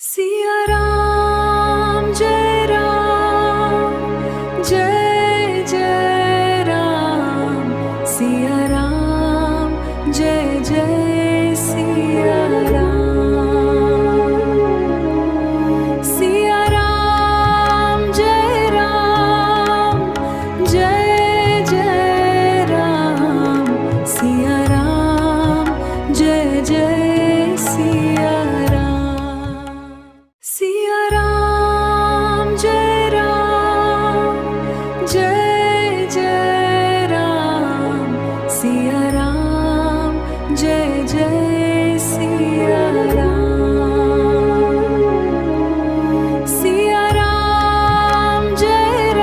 Siya Ram Jai Ram Jai Jai Ram Siya Ram Jai Jai Siya Ram Siya Ram Jai Jai Ram Siya Ram Jai Jai Siya Siya Ram Jai Jai Ram Siya Ram Jai Jai Siya Ram Siya Ram Jai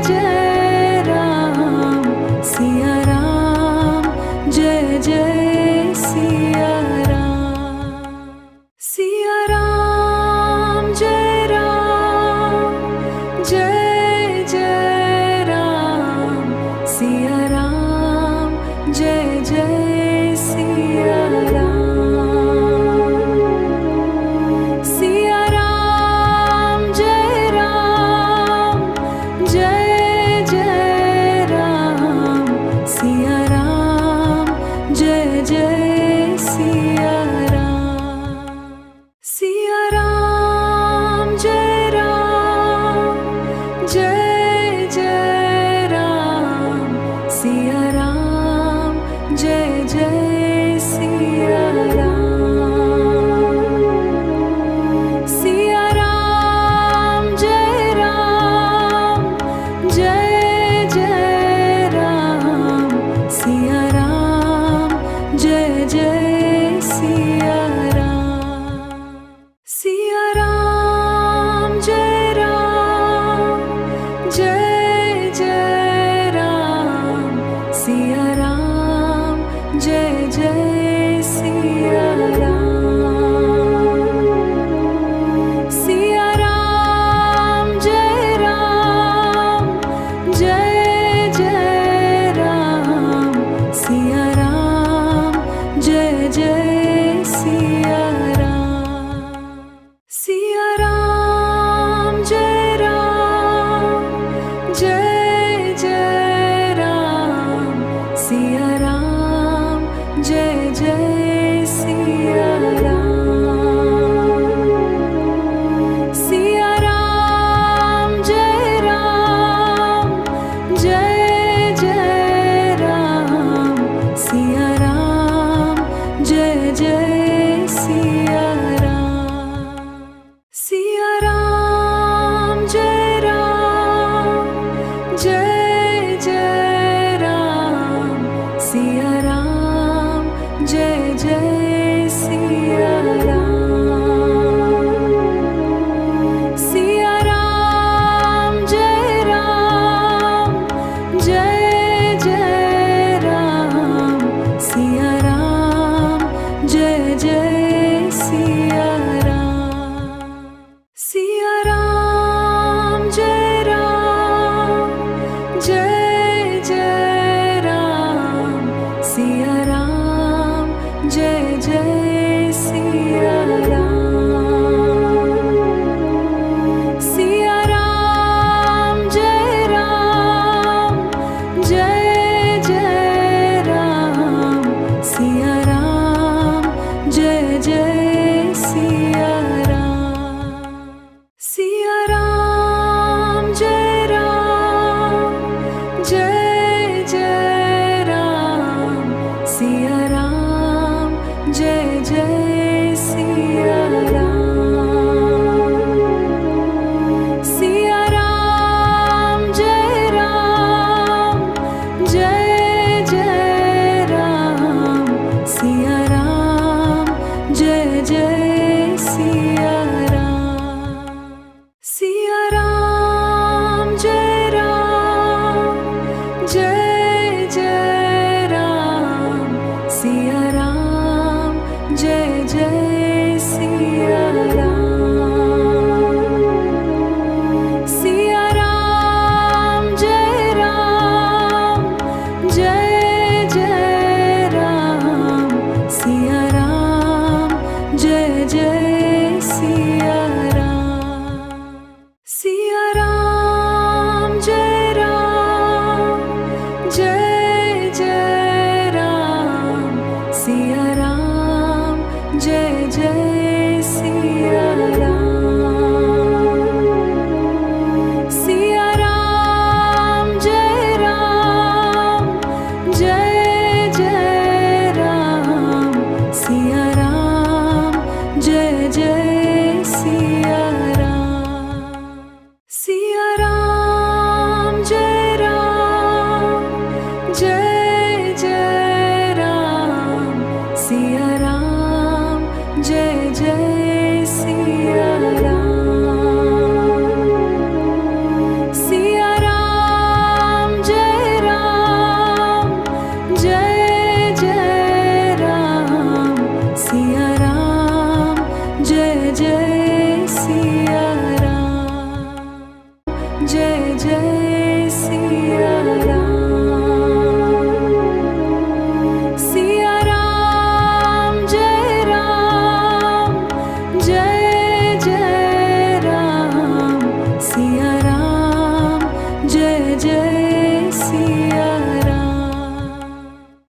Jai Ram Siya Ram Jai Jai Siya Siya Ram Jai Jai Ram Siya Ram Jai Jai Siya Ram Siya Ram Jai Jai Ram Siya Ram Jai Jai Siya Siya Ram Jai Jai Ram Siya Ram Jai Jai Siya Ram Siya Ram Jai Jai Ram Siya Ram Jai Jai Siya Siya Ram Jai Jai Ram Siya Ram Jai Jai Siya Ram Siya Ram Jai Jai Ram Siya Ram Jai Jai Siya Siya Ram Jai Jai Ram Siya Ram Jai Jai Siya Ram Siya Ram Jai Jai Ram Siya Ram Jai Jai Siya Siya Ram Jai Jai Ram Siya Ram Jai Jai Siya Ram Siya Ram Jai Jai Ram Siya Ram Jai Jai Siya Siya Ram Jai Jai Ram Siya Ram Jai Jai Siya Ram Siya Ram Jai Jai Ram Siya Ram Jai Jai Siya Siya Ram Jai Jai Ram Siya Ram Jai Jai Siya Ram Siya Ram Jai Jai Ram Siya Ram Jai Jai Siya Siya Ram Jai Jai Ram Siya Ram Jai Jai Siya Ram Siya Ram Jai Jai Ram Siya Ram Jai Siya Ram. Siya Ram Jai Ram, Jai Jai Ram. Siya Ram Jai Jai Siya Ram. Siya Ram Jai Ram, Jai Jai Ram. Siya Ram Jai Jai Siya Ram. Siya Ram Jai Ram, Jai Jai Ram. Siya Ram Jai Jai Siya Ram, Jai Jai Siya Ram. Siya Ram Jai Ram, Jai Jai Ram. Siya Ram Jai Jai Siya Ram.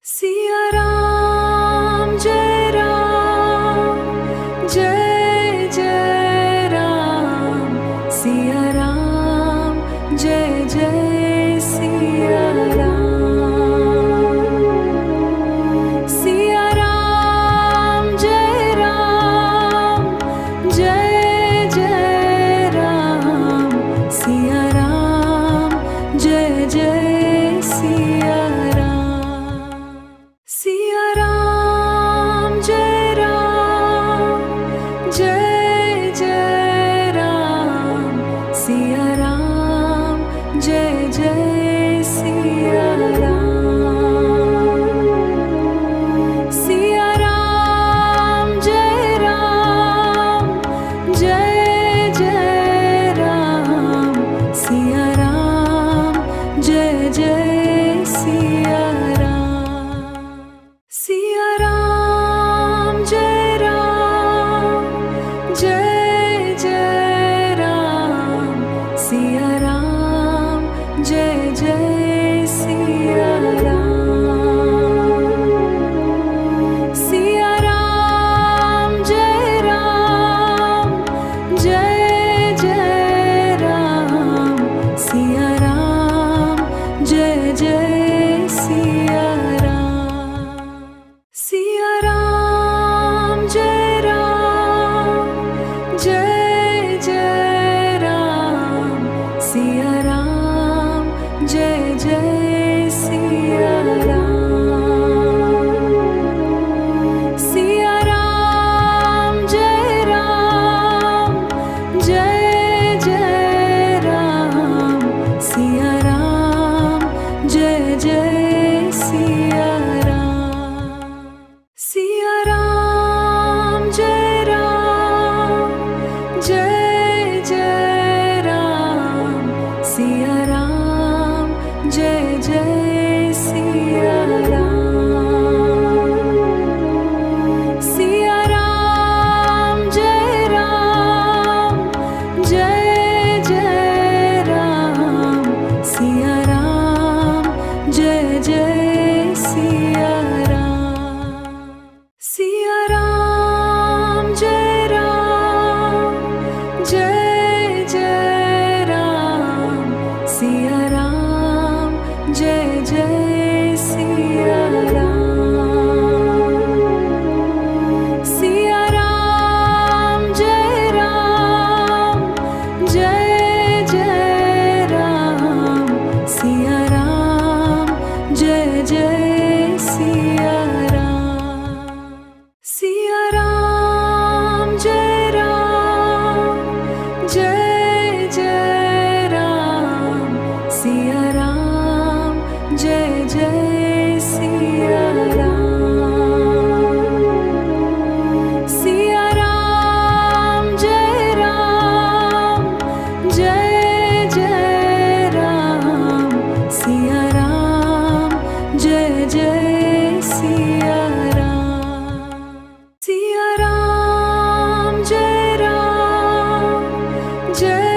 Siya Ram Jai Ram, Jai Jai Ram. Siya Ram Jai Jai Siya Ram. Siya Ram Jai Ram, Jai Jai Ram. Siya Ram Jai Jai Siya Ram. Siya Ram Jai Ram, Jai Jai Ram. Siya Ram Jai Jai Siya Ram. Siya Ram Jai Ram, Jai Jai Ram. Siya Ram Jai Jai Siya Ram. Siya Ram Jai Ram, Jai Jai Ram. Siya Ram Jai Jai Siya Ram. Siya Ram Jai Ram, Jai Jai Ram. Siya Ram Jai Jai Siya Ram. Siya Ram Jai Ram, Jai Jai Ram. Siya Ram Jai Jai Siya Ram. Siya Ram Jai Ram, Jai Jai Ram. Siya Ram Jai Jai Siya Ram. Siya Ram Jai Ram, Jai Jai Ram. Siya Ram Jai Jai Siya Ram. Siya Ram Jai Ram, Jai Jai Ram. Siya Ram Jai Jai Siya Ram. Siya Ram Jai Ram, Jai Jai Ram. Siya Ram Jai Jai Siya Ram. Siya Ram Jai Ram, Jai Jai Ram. Siya Ram Jai Jai Siya Ram. Siya Ram Jai Ram, Jai Jai Ram. Siya Ram Jai Jai Siya Ram. Siya Ram Jai Ram, Jai Jai Ram. Siya Ram Jai Jai Siya Ram. Siya Ram Jai Ram, Jai